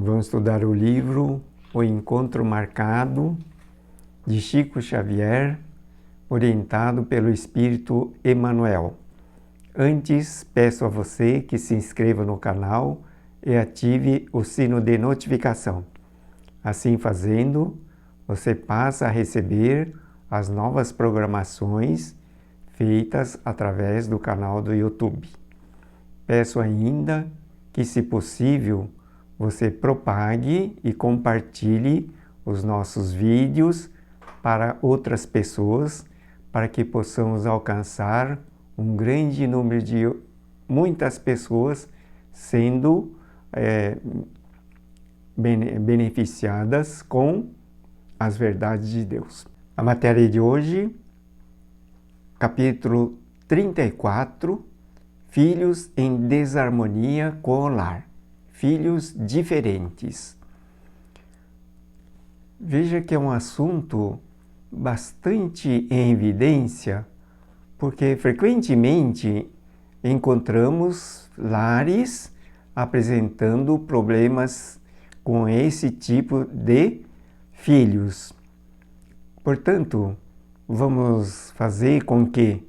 Vamos estudar o livro O Encontro Marcado, de Chico Xavier, orientado pelo Espírito Emmanuel. Antes, peço a você que se inscreva no canal e ative o sino de notificação. Assim fazendo, você passa a receber as novas programações feitas através do canal do YouTube. Peço ainda que, se possível, você propague e compartilhe os nossos vídeos para outras pessoas, para que possamos alcançar um grande número de muitas pessoas sendo beneficiadas com as verdades de Deus. A matéria de hoje, capítulo 34, Filhos em desarmonia com o lar. Filhos diferentes. Veja que é um assunto bastante em evidência, porque frequentemente encontramos lares apresentando problemas com esse tipo de filhos. Portanto, vamos fazer com que,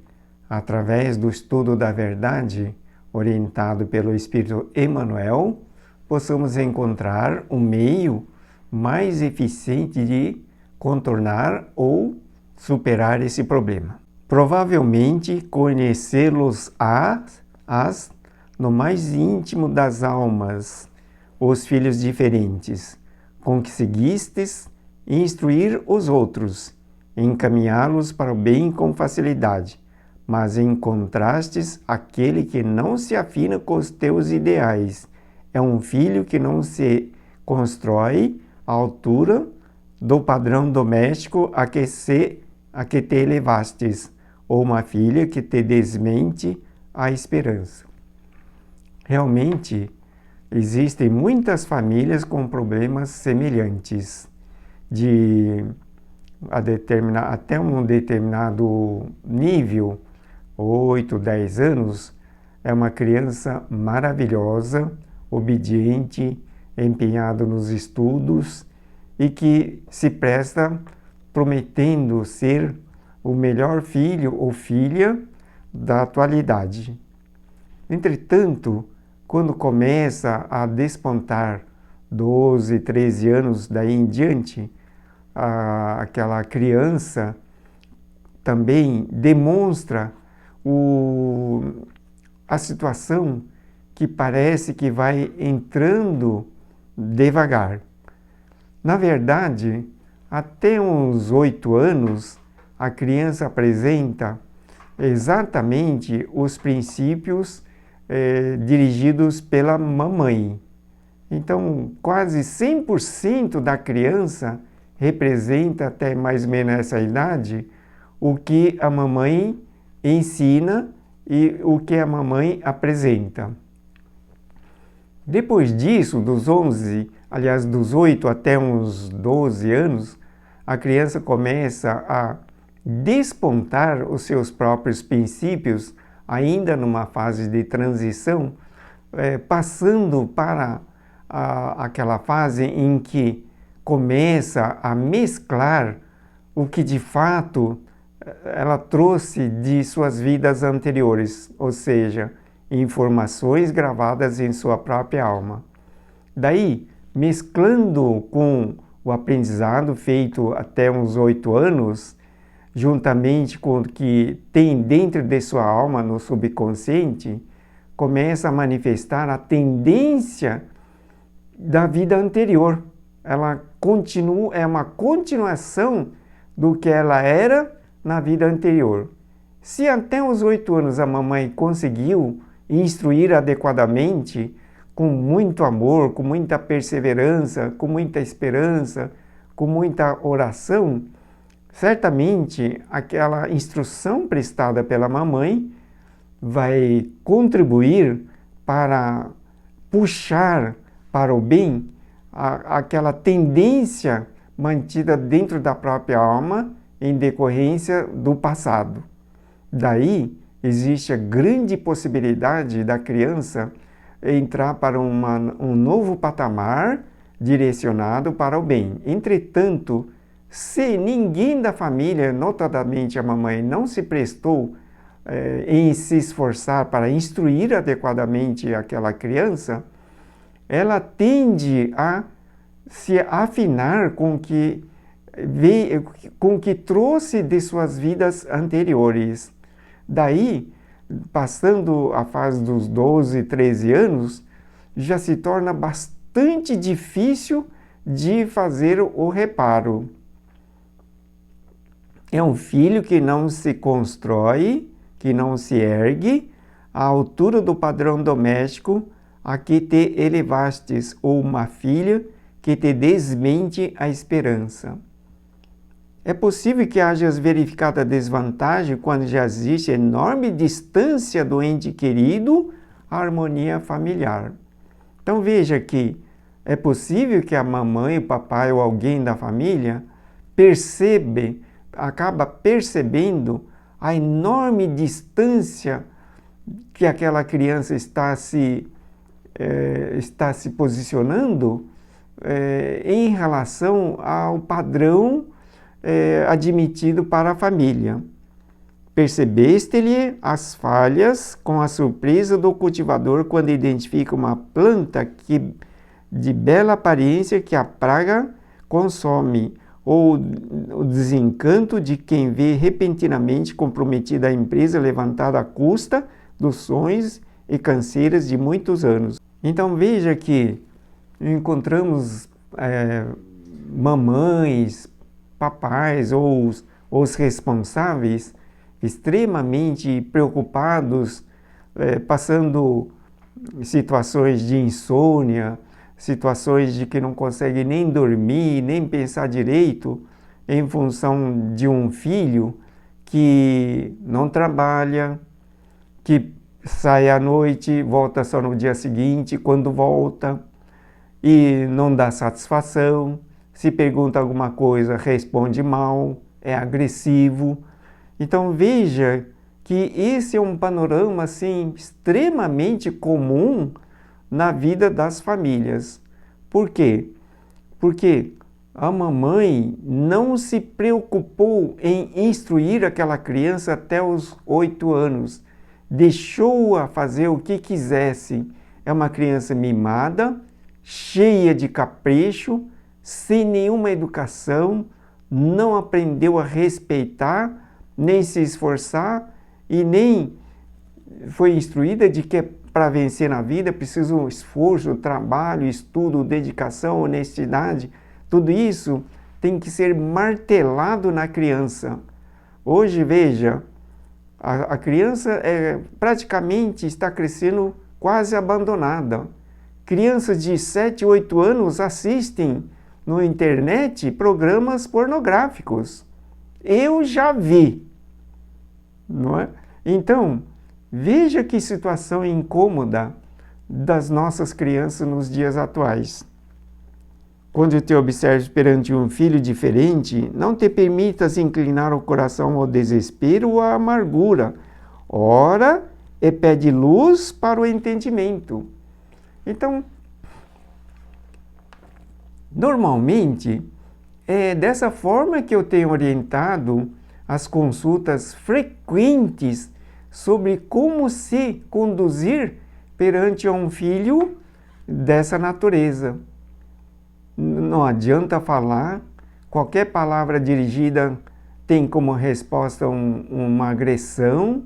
através do estudo da verdade, orientado pelo Espírito Emmanuel, possamos encontrar um meio mais eficiente de contornar ou superar esse problema. Provavelmente conhecê-los-ás no mais íntimo das almas, os filhos diferentes, com que seguistes instruir os outros, encaminhá-los para o bem com facilidade, mas encontrastes aquele que não se afina com os teus ideais. É um filho que não se constrói à altura do padrão doméstico a que te elevastes, ou uma filha que te desmente a esperança. Realmente, existem muitas famílias com problemas semelhantes, até um determinado nível, 8, 10 anos, é uma criança maravilhosa, obediente, empenhado nos estudos e que se presta prometendo ser o melhor filho ou filha da atualidade. Entretanto, quando começa a despontar 12, 13 anos daí em diante, aquela criança também demonstra a situação que parece que vai entrando devagar. Na verdade, até uns 8 anos, a criança apresenta exatamente os princípios dirigidos pela mamãe. Então, quase 100% da criança representa, até mais ou menos essa idade, o que a mamãe ensina e o que a mamãe apresenta. Depois disso, dos 8 até uns 12 anos, a criança começa a despontar os seus próprios princípios, ainda numa fase de transição, passando para aquela fase em que começa a mesclar o que de fato ela trouxe de suas vidas anteriores, ou seja, informações gravadas em sua própria alma. Daí, mesclando com o aprendizado feito até uns 8 anos, juntamente com o que tem dentro de sua alma no subconsciente, começa a manifestar a tendência da vida anterior. Ela é uma continuação do que ela era na vida anterior. Se até os 8 anos a mamãe conseguiu instruir adequadamente, com muito amor, com muita perseverança, com muita esperança, com muita oração, certamente aquela instrução prestada pela mamãe vai contribuir para puxar para o bem aquela tendência mantida dentro da própria alma em decorrência do passado. Daí existe a grande possibilidade da criança entrar para um novo patamar direcionado para o bem. Entretanto, se ninguém da família, notadamente a mamãe, não se prestou em se esforçar para instruir adequadamente aquela criança, ela tende a se afinar com o que trouxe de suas vidas anteriores. Daí, passando a fase dos 12, 13 anos, já se torna bastante difícil de fazer o reparo. É um filho que não se constrói, que não se ergue à altura do padrão doméstico a que te elevastes, ou uma filha que te desmente a esperança. É possível que hajas verificado a desvantagem quando já existe enorme distância do ente querido à harmonia familiar. Então veja que é possível que a mamãe, o papai ou alguém da família acaba percebendo a enorme distância que aquela criança está se posicionando em relação ao padrão admitido para a família. Percebeste-lhe as falhas com a surpresa do cultivador quando identifica uma planta de bela aparência que a praga consome, ou o desencanto de quem vê repentinamente comprometida a empresa levantada à custa dos sonhos e canseiras de muitos anos. Então veja que encontramos mamães, papais ou os responsáveis extremamente preocupados, passando situações de insônia, situações de que não conseguem nem dormir, nem pensar direito, em função de um filho que não trabalha, que sai à noite, volta só no dia seguinte, quando volta, e não dá satisfação. Se pergunta alguma coisa, responde mal, é agressivo. Então veja que esse é um panorama assim, extremamente comum na vida das famílias. Por quê? Porque a mamãe não se preocupou em instruir aquela criança até os 8 anos. Deixou-a fazer o que quisesse. É uma criança mimada, cheia de capricho, sem nenhuma educação, não aprendeu a respeitar, nem se esforçar e nem foi instruída de que para vencer na vida é preciso esforço, trabalho, estudo, dedicação, honestidade. Tudo isso tem que ser martelado na criança. Hoje, veja, a criança praticamente está crescendo quase abandonada. Crianças de 7, 8 anos assistem na internet programas pornográficos. Eu já vi, não é? Então, veja que situação incômoda das nossas crianças nos dias atuais. Quando te observes perante um filho diferente, não te permitas inclinar o coração ao desespero ou à amargura. Ora e pede luz para o entendimento. Então, normalmente, é dessa forma que eu tenho orientado as consultas frequentes sobre como se conduzir perante um filho dessa natureza. Não adianta falar, qualquer palavra dirigida tem como resposta uma agressão,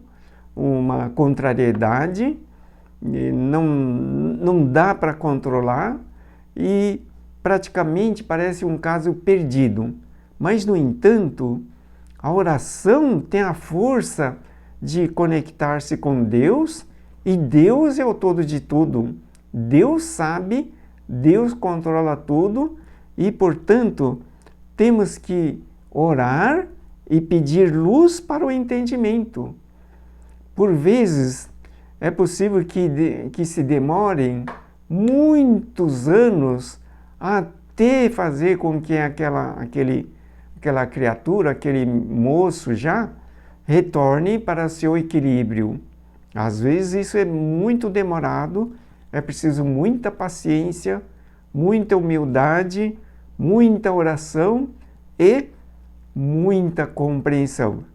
uma contrariedade, não dá para controlar e praticamente parece um caso perdido. Mas, no entanto, a oração tem a força de conectar-se com Deus, e Deus é o todo de tudo. Deus sabe, Deus controla tudo e, portanto, temos que orar e pedir luz para o entendimento. Por vezes, é possível que se demorem muitos anos até fazer com que aquela criatura, aquele moço já, retorne para seu equilíbrio. Às vezes isso é muito demorado, é preciso muita paciência, muita humildade, muita oração e muita compreensão.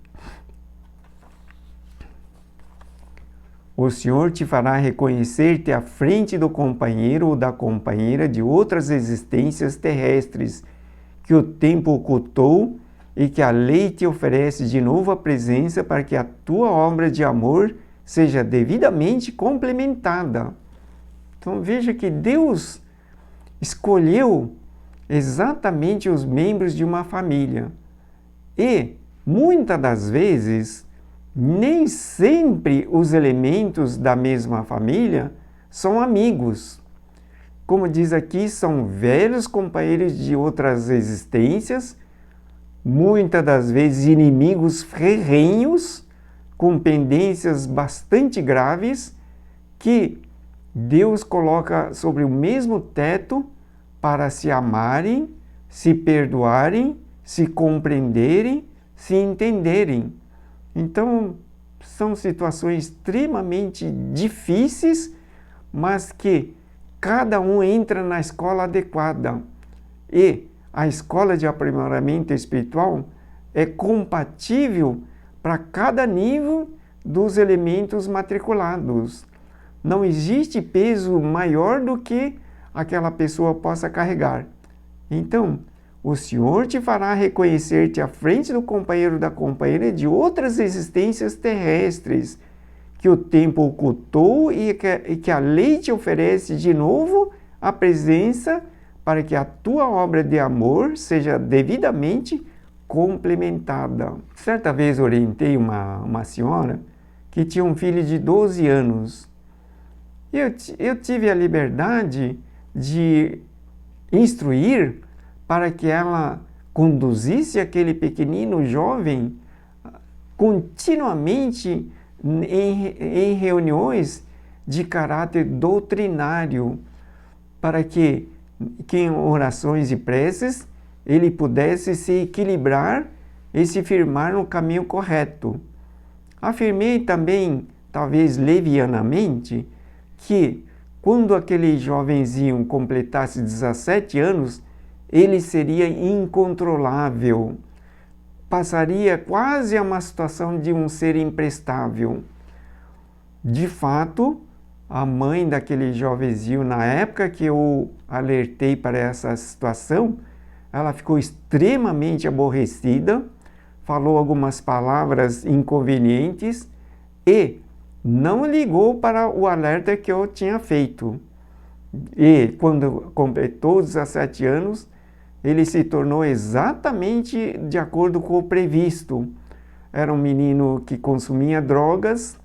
O Senhor te fará reconhecer-te à frente do companheiro ou da companheira de outras existências terrestres que o tempo ocultou e que a lei te oferece de novo a presença para que a tua obra de amor seja devidamente complementada. Então veja que Deus escolheu exatamente os membros de uma família. E, muitas das vezes, nem sempre os elementos da mesma família são amigos. Como diz aqui, são velhos companheiros de outras existências, muitas das vezes inimigos ferrenhos, com pendências bastante graves, que Deus coloca sobre o mesmo teto para se amarem, se perdoarem, se compreenderem, se entenderem. Então, são situações extremamente difíceis, mas que cada um entra na escola adequada. E a escola de aprimoramento espiritual é compatível para cada nível dos elementos matriculados. Não existe peso maior do que aquela pessoa possa carregar. Então, o Senhor te fará reconhecer-te à frente do companheiro da companheira de outras existências terrestres que o tempo ocultou e que a lei te oferece de novo a presença para que a tua obra de amor seja devidamente complementada. Certa vez orientei uma senhora que tinha um filho de 12 anos. Eu tive a liberdade de instruir para que ela conduzisse aquele pequenino jovem continuamente em reuniões de caráter doutrinário, para que em orações e preces ele pudesse se equilibrar e se firmar no caminho correto. Afirmei também, talvez levianamente, que quando aquele jovenzinho completasse 17 anos, ele seria incontrolável, passaria quase a uma situação de um ser imprestável. De fato, a mãe daquele jovenzinho, na época que eu alertei para essa situação, ela ficou extremamente aborrecida, falou algumas palavras inconvenientes e não ligou para o alerta que eu tinha feito. E quando completou 17 anos, ele se tornou exatamente de acordo com o previsto. Era um menino que consumia drogas,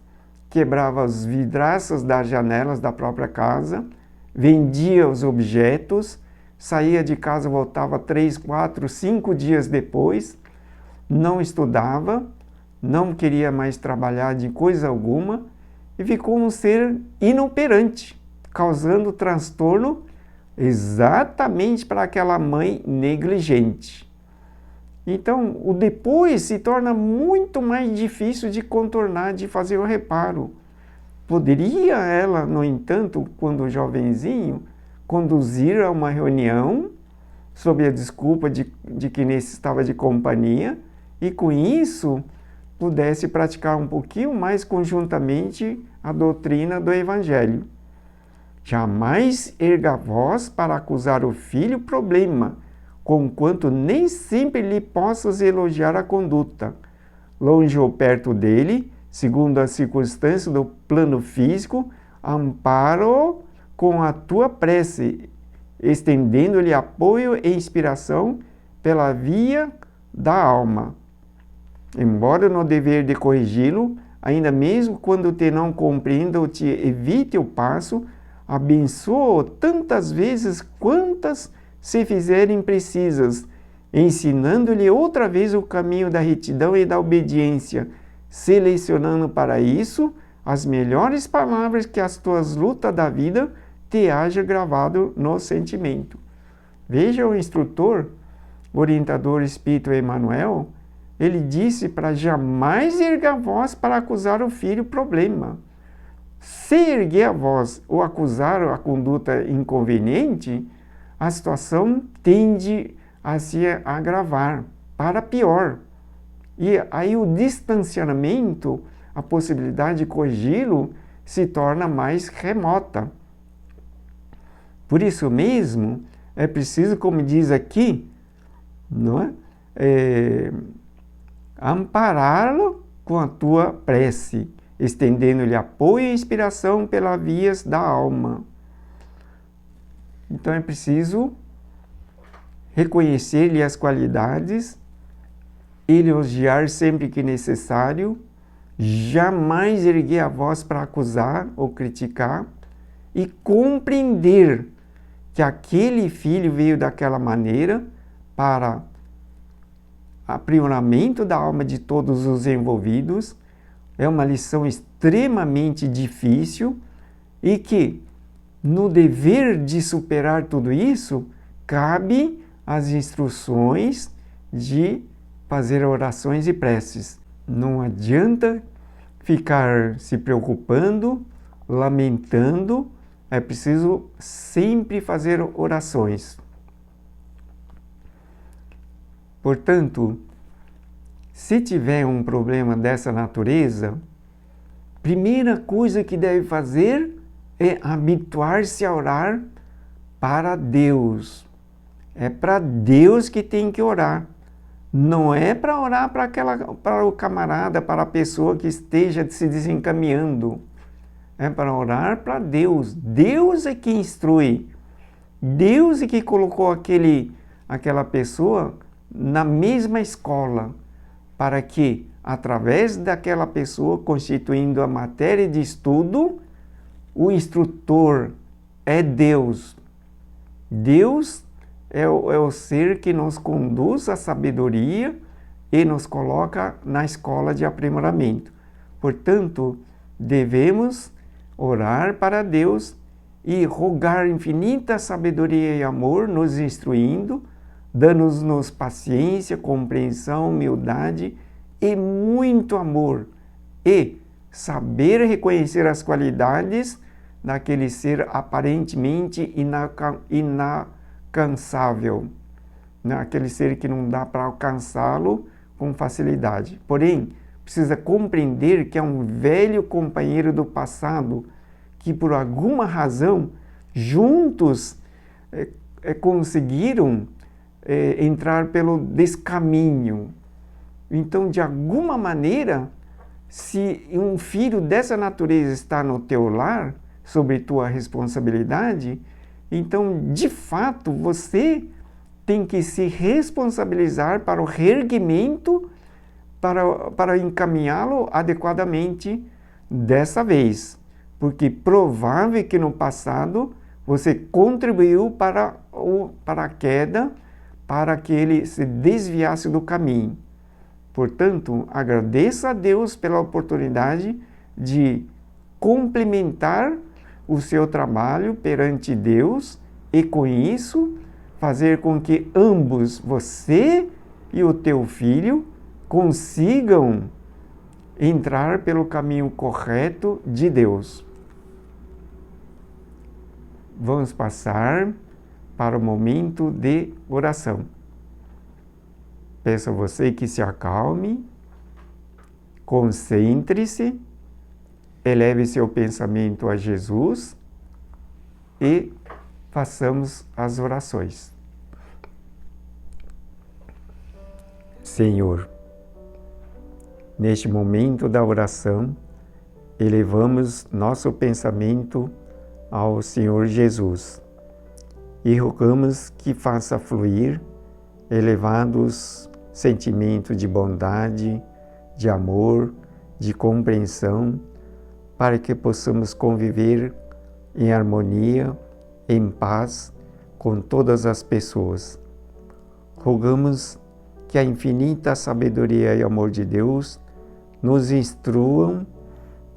quebrava as vidraças das janelas da própria casa, vendia os objetos, saía de casa, voltava 3, 4, 5 dias depois, não estudava, não queria mais trabalhar de coisa alguma e ficou um ser inoperante, causando transtorno exatamente para aquela mãe negligente. Então, o depois se torna muito mais difícil de contornar, de fazer o reparo. Poderia ela, no entanto, quando jovenzinho, conduzir a uma reunião sob a desculpa de que necessitava de companhia e com isso pudesse praticar um pouquinho mais conjuntamente a doutrina do Evangelho. Jamais erga a voz para acusar o filho problema, conquanto nem sempre lhe possas elogiar a conduta. Longe ou perto dele, segundo as circunstâncias do plano físico, amparo-o com a tua prece, estendendo-lhe apoio e inspiração pela via da alma. Embora no dever de corrigi-lo, ainda mesmo quando te não compreenda ou te evite o passo, abençoa-o tantas vezes quantas se fizerem precisas, ensinando-lhe outra vez o caminho da retidão e da obediência, selecionando para isso as melhores palavras que as tuas lutas da vida te haja gravado no sentimento. Veja o instrutor, o orientador Espírito Emmanuel, ele disse para jamais erguer a voz para acusar o filho problema. Se erguer a voz ou acusar a conduta inconveniente, a situação tende a se agravar para pior. E aí o distanciamento, a possibilidade de corrigi-lo, se torna mais remota. Por isso mesmo, é preciso, como diz aqui, não é? Ampará-lo com a tua prece, estendendo-lhe apoio e inspiração pelas vias da alma. Então é preciso reconhecer-lhe as qualidades, elogiar sempre que necessário, jamais erguer a voz para acusar ou criticar e compreender que aquele filho veio daquela maneira para aprimoramento da alma de todos os envolvidos. É uma lição extremamente difícil e que, no dever de superar tudo isso, cabe as instruções de fazer orações e preces. Não adianta ficar se preocupando, lamentando, é preciso sempre fazer orações. Portanto, se tiver um problema dessa natureza, primeira coisa que deve fazer é habituar-se a orar para Deus. É para Deus que tem que orar. Não é para orar para o camarada, para a pessoa que esteja se desencaminhando. É para orar para Deus. Deus é que instrui. Deus é que colocou aquela pessoa na mesma escola, para que, através daquela pessoa, constituindo a matéria de estudo, o instrutor é Deus. Deus é o ser que nos conduz à sabedoria e nos coloca na escola de aprimoramento. Portanto, devemos orar para Deus e rogar infinita sabedoria e amor, nos instruindo, dando-nos paciência, compreensão, humildade e muito amor. E saber reconhecer as qualidades daquele ser aparentemente inalcançável, aquele ser que não dá para alcançá-lo com facilidade. Porém, precisa compreender que é um velho companheiro do passado que, por alguma razão, juntos conseguiram entrar pelo descaminho. Então, de alguma maneira, se um filho dessa natureza está no teu lar, sob tua responsabilidade, então, de fato, você tem que se responsabilizar para o reerguimento, para encaminhá-lo adequadamente dessa vez. Porque provável que no passado você contribuiu para a queda, para que ele se desviasse do caminho. Portanto, agradeça a Deus pela oportunidade de complementar o seu trabalho perante Deus e, com isso, fazer com que ambos, você e o teu filho, consigam entrar pelo caminho correto de Deus. Vamos passar para o momento de oração. Peço a você que se acalme, concentre-se, eleve seu pensamento a Jesus e façamos as orações. Senhor, neste momento da oração, elevamos nosso pensamento ao Senhor Jesus e rogamos que faça fluir elevados sentimentos de bondade, de amor, de compreensão, para que possamos conviver em harmonia, em paz com todas as pessoas. Rogamos que a infinita sabedoria e amor de Deus nos instruam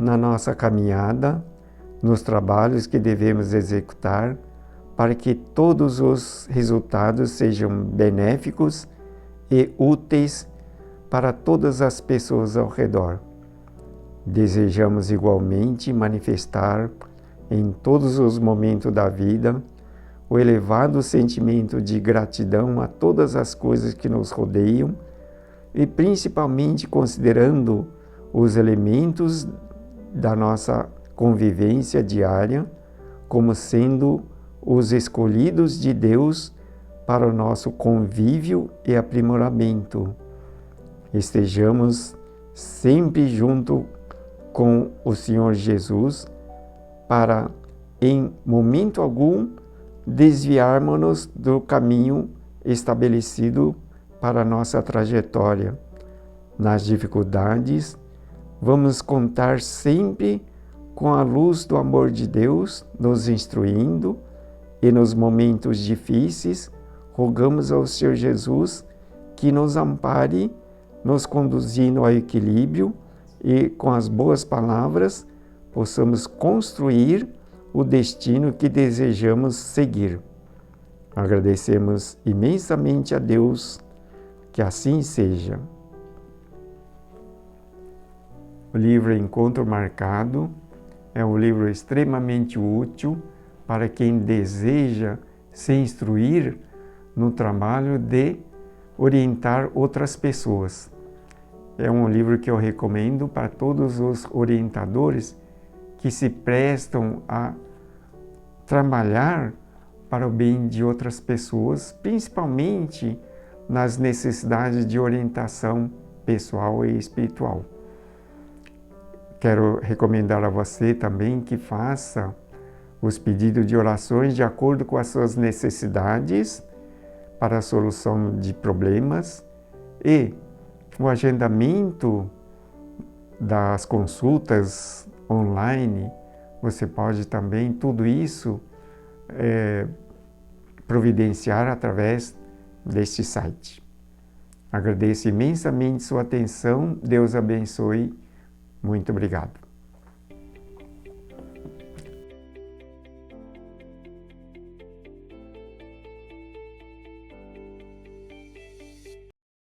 na nossa caminhada, nos trabalhos que devemos executar, para que todos os resultados sejam benéficos e úteis para todas as pessoas ao redor. Desejamos igualmente manifestar em todos os momentos da vida o elevado sentimento de gratidão a todas as coisas que nos rodeiam e principalmente considerando os elementos da nossa convivência diária como sendo os escolhidos de Deus para o nosso convívio e aprimoramento. Estejamos sempre junto com o Senhor Jesus para, em momento algum, desviarmos-nos do caminho estabelecido para a nossa trajetória. Nas dificuldades, vamos contar sempre com a luz do amor de Deus nos instruindo e nos momentos difíceis, rogamos ao Senhor Jesus que nos ampare, nos conduzindo ao equilíbrio e com as boas palavras possamos construir o destino que desejamos seguir. Agradecemos imensamente a Deus, que assim seja. O livro Encontro Marcado é um livro extremamente útil para quem deseja se instruir no trabalho de orientar outras pessoas. É um livro que eu recomendo para todos os orientadores que se prestam a trabalhar para o bem de outras pessoas, principalmente nas necessidades de orientação pessoal e espiritual. Quero recomendar a você também que faça os pedidos de orações de acordo com as suas necessidades para a solução de problemas e o agendamento das consultas online. Você pode também tudo isso providenciar através deste site. Agradeço imensamente sua atenção. Deus abençoe. Muito obrigado.